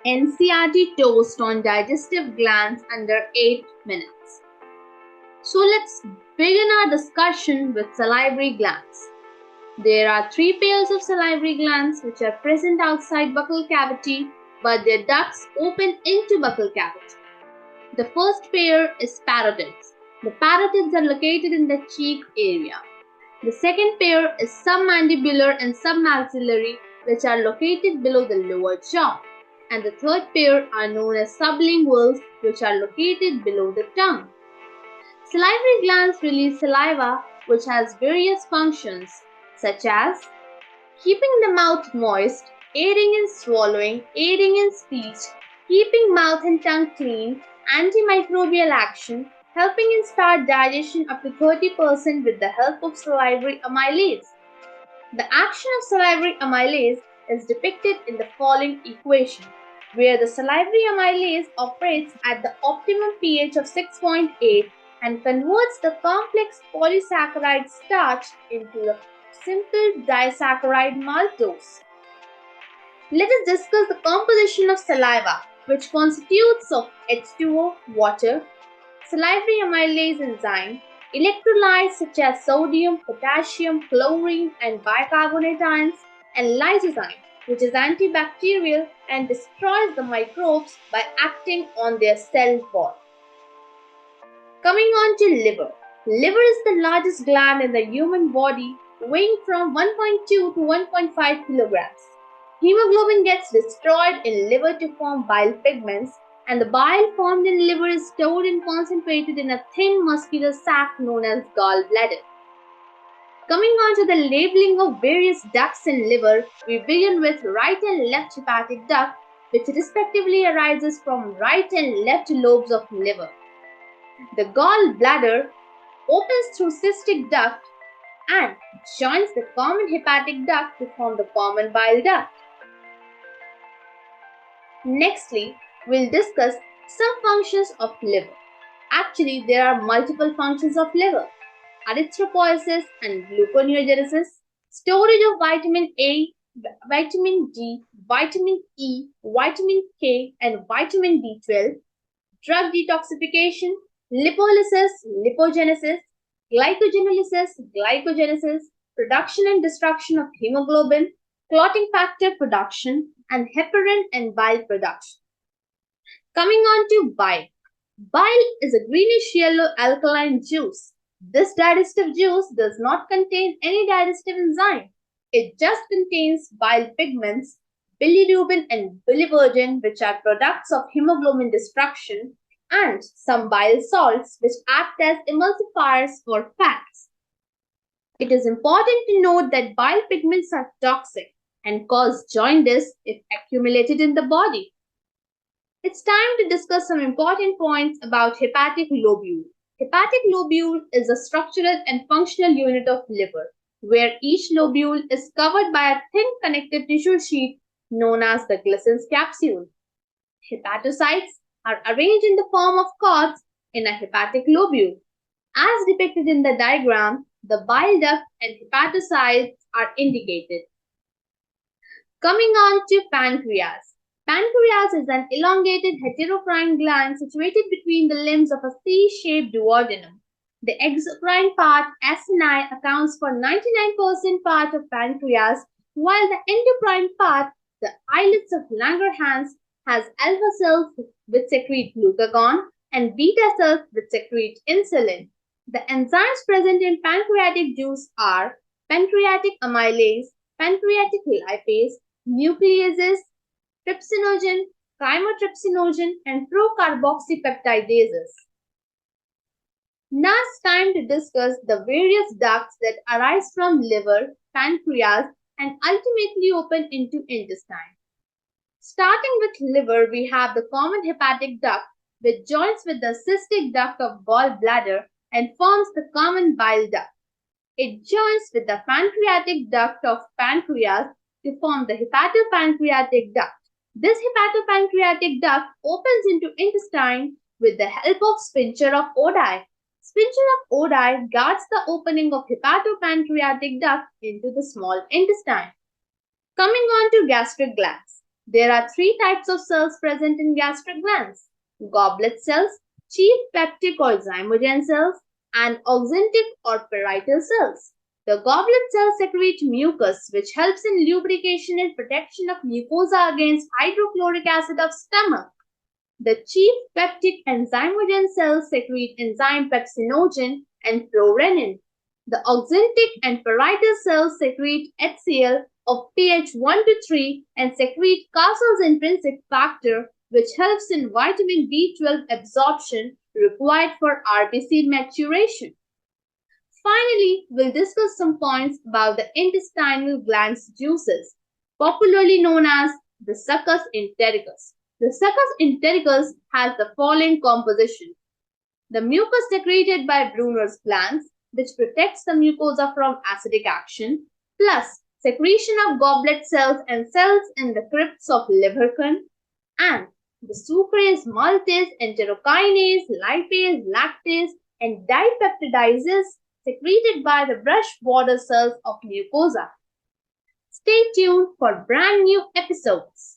NCRT toast on digestive glands under 8 minutes. So let's begin our discussion with salivary glands. There are 3 pairs of salivary glands which are present outside buccal cavity, but their ducts open into buccal cavity. The first pair is parotids. The parotids are located in the cheek area. The second pair is submandibular and submaxillary, which are located below the lower jaw. And the third pair are known as sublinguals, which are located below the tongue. Salivary glands release saliva, which has various functions, such as keeping the mouth moist, aiding in swallowing, aiding in speech, keeping mouth and tongue clean, antimicrobial action, helping in start digestion up to 30% with the help of salivary amylase. The action of salivary amylase is depicted in the following equation, where the salivary amylase operates at the optimum pH of 6.8 and converts the complex polysaccharide starch into the simple disaccharide maltose. Let us discuss the composition of saliva, which constitutes of H2O, water, salivary amylase enzyme, electrolytes such as sodium, potassium, chlorine, and bicarbonate ions, and lysozyme, which is antibacterial and destroys the microbes by acting on their cell wall. Coming on to liver. Liver is the largest gland in the human body, weighing from 1.2 to 1.5 kilograms. Hemoglobin gets destroyed in liver to form bile pigments, and the bile formed in liver is stored and concentrated in a thin muscular sac known as gallbladder. Coming on to the labeling of various ducts in liver, we begin with right and left hepatic duct, which respectively arises from right and left lobes of liver. The gallbladder opens through cystic duct and joins the common hepatic duct to form the common bile duct. Nextly, we'll discuss some functions of liver. Actually, there are multiple functions of liver: erythropoiesis and gluconeogenesis, storage of vitamin A, vitamin D, vitamin E, vitamin K, and vitamin B12, drug detoxification, lipolysis, lipogenesis, glycogenesis, production and destruction of hemoglobin, clotting factor production, and heparin and bile production. Coming on to bile. Bile is a greenish-yellow alkaline juice. This digestive juice does not contain any digestive enzyme. It just contains bile pigments, bilirubin and biliverdin, which are products of hemoglobin destruction, and some bile salts, which act as emulsifiers for fats. It is important to note that bile pigments are toxic and cause jaundice if accumulated in the body. It's time to discuss some important points about hepatic lobule. Hepatic lobule is a structural and functional unit of liver, where each lobule is covered by a thin connective tissue sheet known as the Glissen's capsule. Hepatocytes are arranged in the form of cords in a hepatic lobule. As depicted in the diagram, the bile duct and hepatocytes are indicated. Coming on to pancreas. Pancreas is an elongated heterocrine gland situated between the limbs of a C-shaped duodenum. The exocrine part, acini, accounts for 99% part of pancreas, while the endocrine part, the islets of Langerhans, has alpha cells which secrete glucagon and beta cells which secrete insulin. The enzymes present in pancreatic juice are pancreatic amylase, pancreatic lipase, nucleases, trypsinogen, chymotrypsinogen, and procarboxypeptidases. Now it's time to discuss the various ducts that arise from liver, pancreas, and ultimately open into intestine. Starting with liver, we have the common hepatic duct, which joins with the cystic duct of gallbladder and forms the common bile duct. It joins with the pancreatic duct of pancreas to form the hepatopancreatic duct. This hepatopancreatic duct opens into intestine with the help of sphincter of Oddi. Sphincter of Oddi guards the opening of hepatopancreatic duct into the small intestine. Coming on to gastric glands. There are three types of cells present in gastric glands: goblet cells, chief peptic or zymogen cells, and oxyntic or parietal cells. The goblet cells secrete mucus, which helps in lubrication and protection of mucosa against hydrochloric acid of stomach. The chief peptic and zymogen cells secrete enzyme pepsinogen and prorenin. The oxyntic and parietal cells secrete HCl of pH 1 to 3 and secrete Cassel's intrinsic factor, which helps in vitamin B12 absorption required for RBC maturation. Finally, we'll discuss some points about the intestinal glands juices, popularly known as the succus entericus. The succus entericus has the following composition: the mucus secreted by Brunner's glands, which protects the mucosa from acidic action, plus secretion of goblet cells and cells in the crypts of Leverkun, and the sucrase, maltase, enterokinase, lipase, lactase, and dipeptidases secreted by the brush border cells of mucosa. Stay tuned for brand new episodes.